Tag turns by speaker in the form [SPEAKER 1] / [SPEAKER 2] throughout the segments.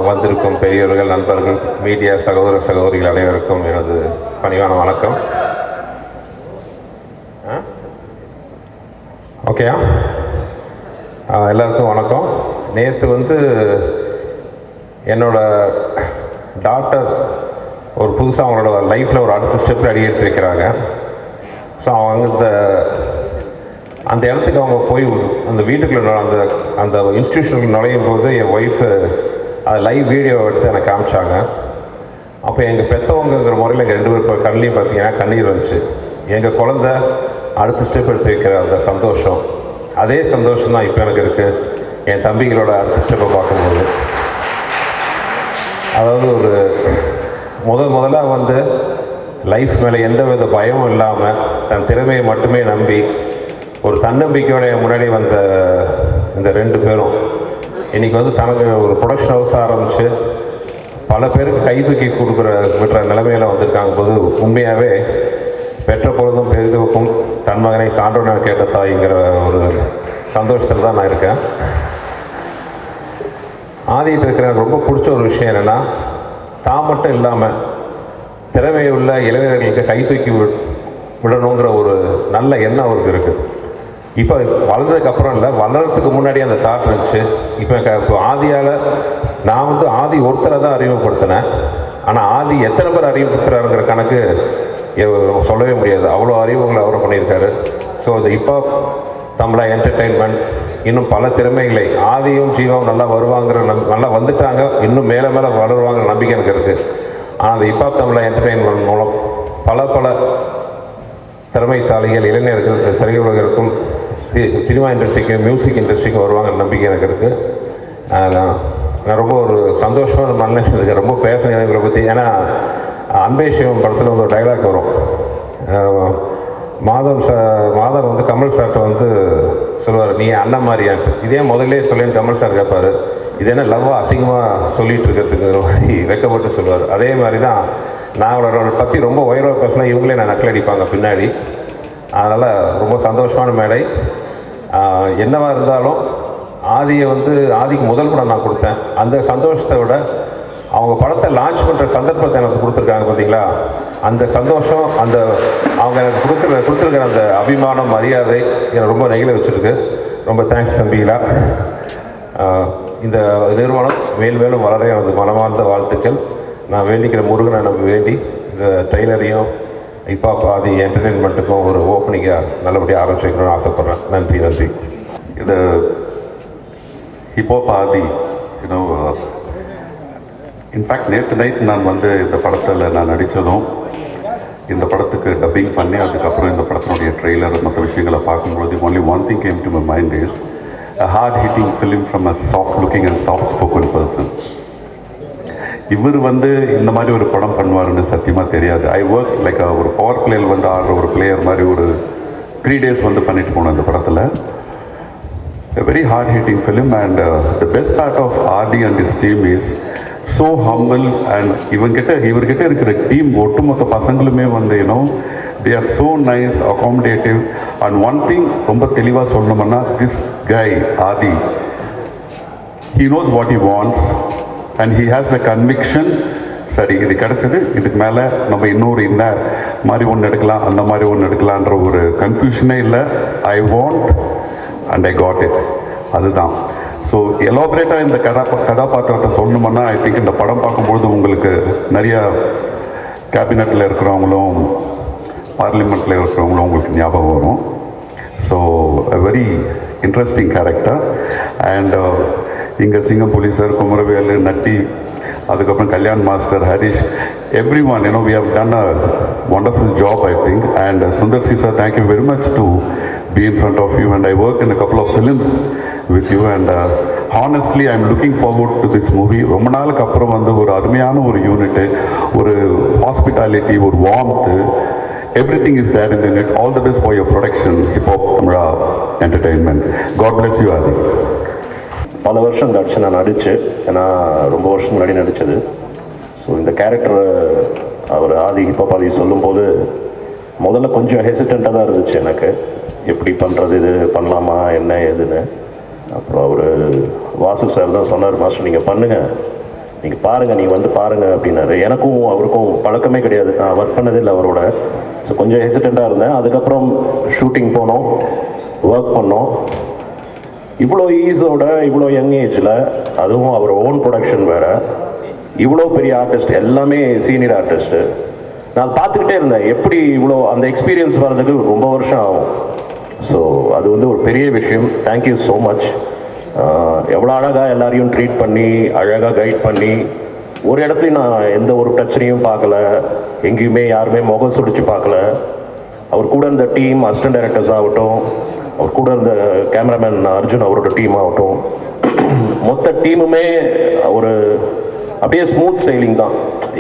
[SPEAKER 1] வந்திருக்கும் பெரியவர்கள், நண்பர்கள், மீடியா சகோதர சகோதரிகள் அனைவருக்கும் எனது பணிவான வணக்கம். ஓகேயா? எல்லாருக்கும் வணக்கம். நேற்று என்னோட டாக்டர் ஒரு புதுசாக அவங்களோட லைஃப்பில் ஒரு அடுத்த ஸ்டெப் அடியெடுத்து வைக்கிறாங்க. ஸோ அவங்க அந்த இடத்துக்கு அவங்க போய் அந்த வீட்டுக்குள்ள அந்த இன்ஸ்டியூஷனுக்கு நுழையும் போது என் ஒய்ஃபு அது லைவ் வீடியோ எடுத்து எனக்கு காமிச்சாங்க. அப்போ எங்கள் பெற்றவங்கிற முறையில் எங்கள் 2 பேர் கண்ணிலையும் பார்த்தீங்கன்னா கண்ணீர் வந்துச்சு. எங்கள் குழந்த அடுத்த ஸ்டெப் எடுத்து வைக்கிற அந்த சந்தோஷம், அதே சந்தோஷம் தான் இப்போ எனக்கு இருக்குது என் தம்பிகளோட அடுத்த ஸ்டெப்பை பார்க்கும்போது. அதாவது ஒரு முதலாக லைஃப் மேலே எந்த வித பயமும் இல்லாமல் தன் திறமையை மட்டுமே நம்பி ஒரு தன்னம்பிக்கையோட முன்னாடி வந்த இந்த 2 பேரும் இன்றைக்கி தனக்கு ஒரு ப்ரொடக்ஷன் ஹவுஸ் ஆரம்பித்து பல பேருக்கு கை தூக்கி விடுற நிலைமையில் வந்திருக்காங்க போது உண்மையாகவே பெற்ற பொழுதும் பெரிதுக்கும் தன் மகனை சான்றோன கேட்ட தாய்ங்கிற ஒரு சந்தோஷத்தில் தான் நான் இருக்கேன். ஆதிட்டு இருக்கிற எனக்கு ரொம்ப பிடிச்ச ஒரு விஷயம் என்னென்னா, தான் மட்டும் இல்லாமல் திறமையுள்ள இளைஞர்களுக்கு கை தூக்கி விடணுங்கிற ஒரு நல்ல எண்ணம் அவருக்கு இருக்குது. இப்போ வளர்ந்ததுக்கப்புறம் இல்லை, வளர்கிறதுக்கு முன்னாடி அந்த தாட் இருந்துச்சு. இப்போ ஆதியால் நான் ஆதி ஒருத்தரை தான் அறிமுகப்படுத்தினேன். ஆனால் ஆதி எத்தனை பேர் அறிமுகப்படுத்துகிறாருங்கிற கணக்கு சொல்லவே முடியாது. அவ்வளோ அறிமுகங்களை அவர் பண்ணியிருக்காரு. ஸோ அது இப்போ தமிழா என்டர்டெயின்மெண்ட் இன்னும் பல திறமைகளை ஆதியும் ஜீவாவும் நல்லா வருவாங்கிற நல்லா வந்துட்டாங்க, இன்னும் மேலே மேலே வளருவாங்கிற நம்பிக்கை எனக்கு இருக்குது. ஆனால் அந்த இப்போ தமிழா என்டர்டெயின்மெண்ட் மூலம் பல திறமைசாலிகள் இளைஞர்கள் இந்த திரையுலகிற்கும் சினிமா இண்டஸ்ட்ரிக்கு மியூசிக் இண்டஸ்ட்ரிக்கு வருவாங்க நம்பிக்கை எனக்கு இருக்குது. நான் ரொம்ப ஒரு சந்தோஷமான மனநிலை இருக்குது. ரொம்ப பேசுகிறேன் இவங்களை பற்றி. ஏன்னா அன்பே சிவம் படத்தில் ஒரு டைலாக் வரும். மாதம் கமல் சார்கிட்ட சொல்லுவார், நீ அண்ணன் மாதிரியான்ட்டு. இதே முதல்ல சொல்லேன்னு கமல் சார் கேட்பார், இது என்ன லவ்வாக அசிங்கமாக சொல்லிகிட்டு இருக்கிறதுங்கிற மாதிரி வெக்கப்பட்டு சொல்லுவார். அதே மாதிரி தான் நான் அவளோட பற்றி ரொம்ப உயர்வாக பேசினா இவங்களே நான் நக்கல் அடிப்பாங்க பின்னாடி. அதனால் ரொம்ப சந்தோஷமான மேடை. என்னவாக இருந்தாலும் ஆதியை ஆதிக்கு முதல் படம் நான் கொடுத்தேன். அந்த சந்தோஷத்தை விட அவங்க படத்தை லான்ச் பண்ணுற சந்தர்ப்பத்தை எனக்கு கொடுத்துருக்காங்க பார்த்தீங்களா, அந்த சந்தோஷம், அந்த அவங்க எனக்கு கொடுத்துருக்கிற அந்த அபிமானம், மரியாதை என்னை ரொம்ப நெகிழ வச்சுருக்கு. ரொம்ப தேங்க்ஸ் தம்பிகளா. இந்த நிறுவனம் மேலும் வளர எனது மனமார்ந்த வாழ்த்துக்கள். நான் வேண்டிக்கிற முருகனை நம்பி வேண்டி இந்த ட்ரெய்லரையும் இப்போ ஆதி என்டர்டெயின்மெண்ட்டுக்கும் ஒரு ஓப்பனிங்காக நல்லபடியாக ஆரம்பிச்சுக்கணும்னு ஆசைப்பட்றேன். நன்றி.
[SPEAKER 2] இது ஹிப்ஹாப் ஆதி இன்ஃபேக்ட் நேற்று நைட் நான் இந்த படத்தில் நான் நடித்ததும், இந்த படத்துக்கு டப்பிங் பண்ணி அதுக்கப்புறம் இந்த படத்தினுடைய ட்ரெய்லர் மற்ற விஷயங்களை பார்க்கும்போது only one thing came to my mind is a hard-hitting film from a soft-looking and soft-spoken person. இவர் இந்த மாதிரி ஒரு படம் பண்ணுவாருன்னு சத்தியமாக தெரியாது. ஐ ஒர்க் லைக் ஒரு பவர் பிளேயில் ஆடுற ஒரு பிளேயர் மாதிரி ஒரு 3 days பண்ணிட்டு போனோம் இந்த படத்தில். A very hard-hitting film and the best part of Adi and his team is so humble and இவர்கிட்ட இருக்கிற டீம் ஒட்டுமொத்த பசங்களுமே they are so nice, accommodative and one thing ரொம்ப தெளிவாக சொல்லணும்னா, this guy Adi, he knows what he wants and he has the conviction, சரி இது கிடச்சது, இதுக்கு மேலே நம்ம இன்னொரு இந்த மாதிரி ஒன்று எடுக்கலாம், அந்த மாதிரி ஒன்று எடுக்கலான்ற ஒரு கன்ஃபியூஷனே இல்லை. I want and I got it. அதுதான். ஸோ எலாபரேட்டாக இந்த கதாபாத்திரத்தை சொல்லணும்னா, ஐ திங்க் இந்த படம் பார்க்கும்பொழுது உங்களுக்கு நிறையா கேபினட்டில் இருக்கிறவங்களும் பார்லிமெண்ட்டில் இருக்கிறவங்களும் உங்களுக்கு ஞாபகம் வரும். So a very interesting character and இங்கே சிங்கம் போலீஸர், குமரவேலு, நட்டி, அதுக்கப்புறம் Kalyan master, Harish, everyone, we have done a wonderful job I think. And Sundar C sir, thank you very much to be in front of you and I worked in a couple of films with you and honestly I'm looking forward to this movie. ரொம்ப நாளுக்கு அப்புறம் ஒரு அருமையான ஒரு unit, ஒரு hospitality, ஒரு warmth, everything is there in the net. All the best for your production, Hip Hop Tamra Entertainment. God bless you Adi.
[SPEAKER 3] பல வருஷம் கழிச்சு நான் ஏன்னா ரொம்ப வருஷம் முன்னாடி நடித்தது. ஸோ இந்த கேரக்டர் அவர் ஆதி ஹிப்ஹாப் ஆதி சொல்லும்போது முதல்ல கொஞ்சம் ஹெசிடெண்ட்டாக தான் இருந்துச்சு எனக்கு, எப்படி பண்ணுறது, இது பண்ணலாமா என்ன ஏதுன்னு. அப்புறம் அவர் வாசு சார் தான் சொன்னார், மாஸ்டர் நீங்கள் பண்ணுங்கள், நீங்கள் பாருங்கள், நீங்கள் வந்து பாருங்கள் அப்படின்னாரு. எனக்கும் அவருக்கும் பழக்கமே கிடையாது, நான் ஒர்க் பண்ணதில்லை அவரோட. ஸோ கொஞ்சம் ஹெசிடெண்ட்டாக இருந்தேன். அதுக்கப்புறம் ஷூட்டிங் போனோம், ஒர்க் பண்ணோம். இவ்வளோ ஈஸோட இவ்வளோ யங் ஏஜில், அதுவும் அவர் ஓன் ப்ரொடக்ஷன் வேறு, இவ்வளோ பெரிய ஆர்டிஸ்ட், எல்லாமே சீனியர் ஆர்டிஸ்ட்டு. நான் பார்த்துக்கிட்டே இருந்தேன் எப்படி இவ்வளோ அந்த எக்ஸ்பீரியன்ஸ் வர்றதுக்கு ரொம்ப வருஷம் ஆகும். ஸோ அது வந்து ஒரு பெரிய விஷயம். Thank you so much. எவ்வளோ அழகாக எல்லாரையும் ட்ரீட் பண்ணி, அழகாக கைட் பண்ணி, ஒரு இடத்துலையும் நான் எந்த ஒரு பிரச்சனையும் பார்க்கல, எங்கேயுமே யாருமே முகம் சுடிச்சு பார்க்கல. அவர் கூட இருந்த டீம், அசிஸ்டன்ட் டைரக்டர்ஸ் ஆகட்டும், அவர் கூட இருந்த கேமராமேன் அர்ஜுன் அவரோட டீம் ஆகட்டும், மொத்த டீமுமே ஒரு அப்படியே ஸ்மூத் சைலிங் தான்.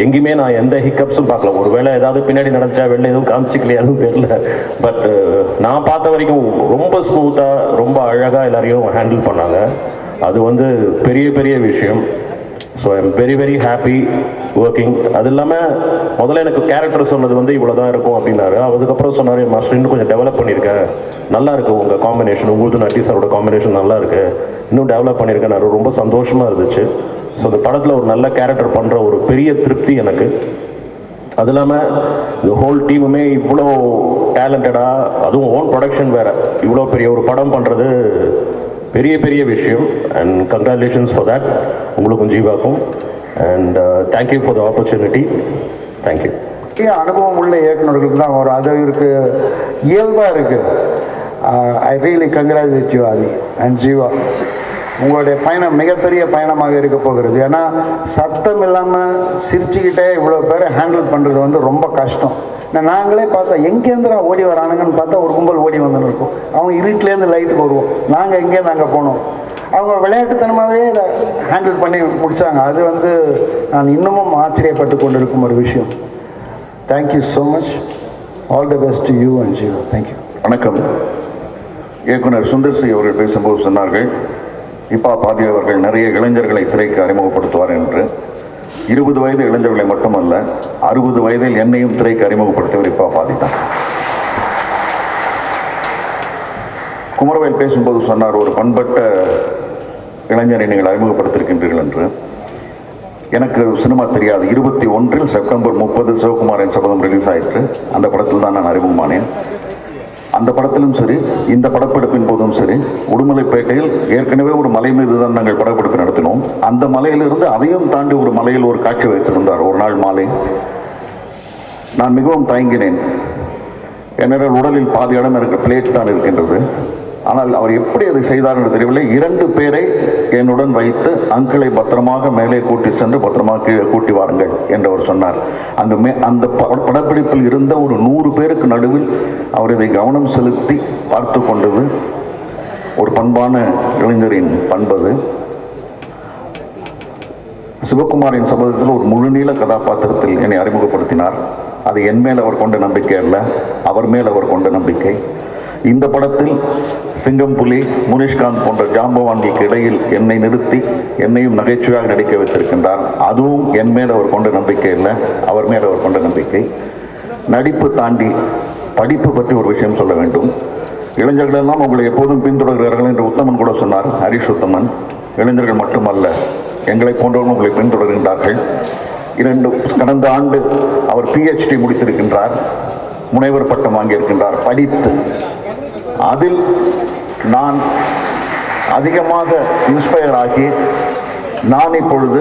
[SPEAKER 3] எங்கேயுமே நான் எந்த ஹிக்கப்ஸும் பார்க்கல. ஒரு வேளை ஏதாவது பின்னாடி நடந்துச்சா, வெளில எதுவும் காமிச்சிக்கலையா எதுவும் தெரியல. பட் நான் பார்த்த வரைக்கும் ரொம்ப ஸ்மூத்தாக, ரொம்ப அழகாக எல்லாரையும் ஹேண்டில் பண்ணாங்க. அது வந்து பெரிய பெரிய விஷயம். So I am very very happy working. அது இல்லாமல் முதல்ல எனக்கு கேரக்டர் சொன்னது வந்து இவ்வளோ தான் இருக்கும் அப்படின்னாரு. அதுக்கப்புறம் சொன்னார், மாஸ்டர் இன்னும் கொஞ்சம் டெவலப் பண்ணியிருக்கேன், நல்லா இருக்குது உங்கள் காம்பினேஷன், உங்களுக்கு நட்டி சாரோட காம்பினேஷன் நல்லா இருக்குது, இன்னும் டெவலப் பண்ணியிருக்கேன். ரொம்ப சந்தோஷமாக இருந்துச்சு. ஸோ இந்த படத்தில் ஒரு நல்ல கேரக்டர் பண்ணுற ஒரு பெரிய திருப்தி எனக்கு. அது இல்லாமல் இந்த ஹோல் டீமுமே இவ்வளோ டேலண்டடாக, அதுவும் ஓன் ப்ரொடக்ஷன் வேறு, இவ்வளோ பெரிய ஒரு படம் பண்ணுறது பெரிய பெரிய விஷயம். அண்ட் கங்க்ராச்சுலேஷன்ஸ் ஃபார் தேட் உங்களுக்கும் ஜீவாக்கும். And thank you for the opportunity. Thank you.
[SPEAKER 4] அனுபவம் உள்ள இயக்குநர்களுக்கு தான் வரும், அது இருக்கு, இயல்பாக இருக்குது. I really congratulate you Aadhi and Jeeva. உங்களுடைய பயணம் மிகப்பெரிய பயணமாக இருக்க போகிறது. ஏன்னா சத்தம் இல்லாமல் சிரிச்சுக்கிட்டே இவ்வளோ பேரை ஹேண்டில் பண்ணுறது வந்து ரொம்ப கஷ்டம். நாங்களே பார்த்தா எங்கேருந்துடா ஓடி வரானுங்கன்னு பார்த்தா ஒரு கும்பல் ஓடி வந்துன்னு இருக்கும். அவங்க இருட்டிலேருந்து லைட்டுக்கு வருவோம், நாங்கள் எங்கேருந்து அங்கே போனோம். அவங்க விளையாட்டுத்தனமாகவே இதை ஹேண்டில் பண்ணி முடித்தாங்க. அது வந்து நான் இன்னமும் ஆச்சரியப்பட்டு கொண்டு இருக்கும் ஒரு விஷயம். Thank you so much. All the best to you and Jeeva. Thank you.
[SPEAKER 5] வணக்கம். இயக்குனர் சுந்தர் சி அவர்கள் பேசும்போது சொன்னார்கள், இப்பா பாதி அவர்கள் நிறைய இளைஞர்களை திரைக்கு அறிமுகப்படுத்துவார் என்று. 20 வயது இளைஞர்களை மட்டுமல்ல, 60 வயதில் என்னையும் திரைக்கு அறிமுகப்படுத்தியவர் இப்பா பாதி தான். குமரவேல் பேசும்போது சொன்னார், ஒரு பண்பட்ட இளைஞரை நீங்கள் அறிமுகப்படுத்தியிருக்கின்றீர்கள் என்று. எனக்கு சினிமா தெரியாது. 21 செப்டம்பர் 30 சிவகுமாரின் சபதம் ரிலீஸ் ஆயிற்று. அந்த படத்தில் தான் நான் அறிமுகமானேன். அந்த படத்திலும் சரி, இந்த படப்பிடிப்பின் போதும் சரி, உடுமலைப்பேட்டையில் ஏற்கனவே ஒரு மலை மீது தான் நாங்கள் படப்பிடிப்பு நடத்தினோம். அந்த மலையிலிருந்து அதையும் தாண்டி ஒரு மலையில் ஒரு காட்சி வைத்திருந்தார் ஒரு நாள் மாலை. நான் மிகவும் தயங்கினேன். ஏனென்றால் உடலில் பாதி இடம் எனக்கு பிளேட் தான் இருக்கின்றது. ஆனால் அவர் எப்படி அதை செய்தார் என்று தெரியவில்லை. 2 பேரை என்னுடன் வைத்து அங்கிளை பத்திரமாக மேலே கூட்டி சென்று பத்திரமாக கீழே கூட்டி வாருங்கள் என்று அவர் சொன்னார். அந்த படப்பிடிப்பில் இருந்த ஒரு 100 பேருக்கு நடுவில் அவர் இதை கவனம் செலுத்தி பார்த்து கொண்டது ஒரு பண்பான இளைஞரின் பண்பது. சிவகுமாரின் சபதத்தில் ஒரு முழுநீள கதாபாத்திரத்தில் என்னை அறிமுகப்படுத்தினார். அது என் மேல் அவர் கொண்ட நம்பிக்கை அல்ல, அவர் மேல் அவர் கொண்ட நம்பிக்கை. இந்த படத்தில் சிங்கம், புலி, முனிஷ்காந்த் போன்ற ஜாம்பவான்களுக்கு இடையில் என்னை நிறுத்தி என்னையும் நகைச்சுவையாக நடிக்க வைத்திருக்கின்றார். அதுவும் என் மேல் அவர் கொண்ட நம்பிக்கை இல்லை, அவர் மேல் அவர் கொண்ட நம்பிக்கை. நடிப்பு தாண்டி படிப்பு பற்றி ஒரு விஷயம் சொல்ல வேண்டும். இளைஞர்கள் எல்லாம் உங்களை எப்போதும் பின்தொடர்கிறார்கள் என்று உத்தமன் கூட சொன்னார், ஹரிஷ் உத்தமன். இளைஞர்கள் மட்டுமல்ல, எங்களை போன்றவர்கள் உங்களை பின்தொடர்கின்றார்கள். கடந்த ஆண்டு அவர் PhD முடித்திருக்கின்றார், முனைவர் பட்டம் வாங்கியிருக்கின்றார் படித்து. அதில் நான் அதிகமாக இன்ஸ்பயர் ஆகி நான் இப்பொழுது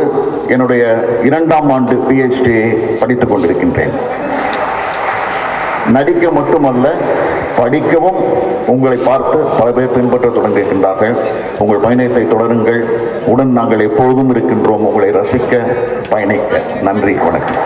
[SPEAKER 5] என்னுடைய 2ஆம் ஆண்டு PhD-யை படித்துக் கொண்டிருக்கின்றேன். நடிக்க மட்டுமல்ல, படிக்கவும் உங்களை பார்த்து பல பேர் பின்பற்ற தொடங்கியிருக்கின்றார்கள். உங்கள் பயணத்தை தொடருங்கள். உடன் நாங்கள் எப்பொழுதும் இருக்கின்றோம் உங்களை ரசிக்க, பயணிக்க. நன்றி, வணக்கம்.